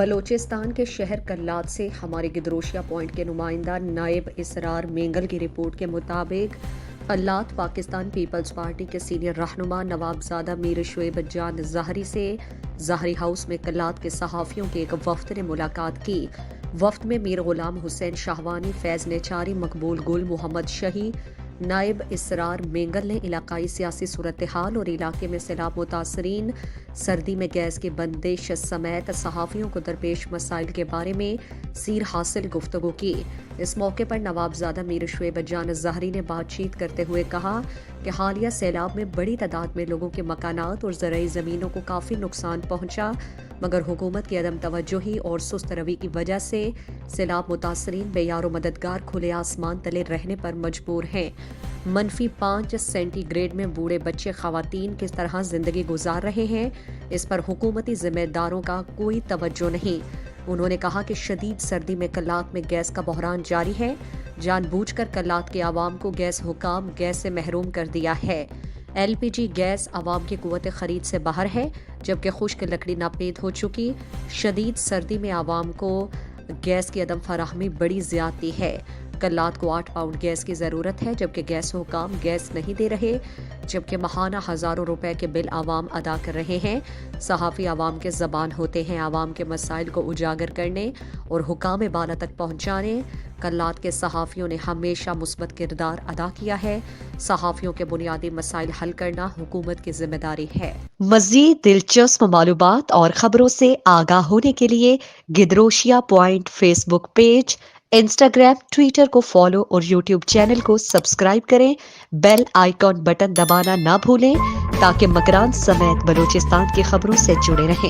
بلوچستان کے شہر کلات سے ہمارے گدروشیا پوائنٹ کے نمائندہ نائب اسرار مینگل کی رپورٹ کے مطابق کلات پاکستان پیپلز پارٹی کے سینئر رہنما نواب زادہ میر شعیب جان ظاہری سے ظاہری ہاؤس میں کلات کے صحافیوں کے ایک وفد نے ملاقات کی۔ وفد میں میر غلام حسین شاہوانی، فیض نیچاری، مقبول گل، محمد شہی، نائب اسرار مینگل نے علاقائی سیاسی صورتحال اور علاقے میں سیلاب متاثرین، سردی میں گیس کی بندش سمیت صحافیوں کو درپیش مسائل کے بارے میں سیر حاصل گفتگو کی۔ اس موقع پر نواب زادہ میر شعیب جان ظاہری نے بات چیت کرتے ہوئے کہا کہ حالیہ سیلاب میں بڑی تعداد میں لوگوں کے مکانات اور زرعی زمینوں کو کافی نقصان پہنچا، مگر حکومت کی عدم توجہی اور سست روی کی وجہ سے سیلاب متاثرین بے یار و مددگار کھلے آسمان تلے رہنے پر مجبور ہیں۔ -5 سینٹی گریڈ میں بوڑھے بچے خواتین کس طرح زندگی گزار رہے ہیں، اس پر حکومتی ذمہ داروں کا کوئی توجہ نہیں۔ انہوں نے کہا کہ شدید سردی میں کلات میں گیس کا بحران جاری ہے، جان بوجھ کر کلات کے عوام کو گیس حکام گیس سے محروم کر دیا ہے۔ LPG گیس عوام کی قوت خرید سے باہر ہے، جبکہ خشک لکڑی ناپید ہو چکی۔ شدید سردی میں عوام کو گیس کی عدم فراہمی بڑی زیادتی ہے۔ کلات کو 8 پاؤنڈ گیس کی ضرورت ہے، جبکہ گیس حکام گیس نہیں دے رہے، جبکہ ماہانہ ہزاروں روپے کے بل عوام ادا کر رہے ہیں۔ صحافی عوام کے زبان ہوتے ہیں، عوام کے مسائل کو اجاگر کرنے اور حکام بالا تک پہنچانے۔ کلات کے صحافیوں نے ہمیشہ مثبت کردار ادا کیا ہے۔ صحافیوں کے بنیادی مسائل حل کرنا حکومت کی ذمہ داری ہے۔ مزید دلچسپ معلومات اور خبروں سے آگاہ ہونے کے لیے Gedrosia point Facebook page, Instagram, Twitter کو فالو اور یوٹیوب چینل کو سبسکرائب کریں۔ بیل آئیکن بٹن دبانا نہ بھولیں تاکہ مکران سمیت بلوچستان کی خبروں سے جڑے رہیں۔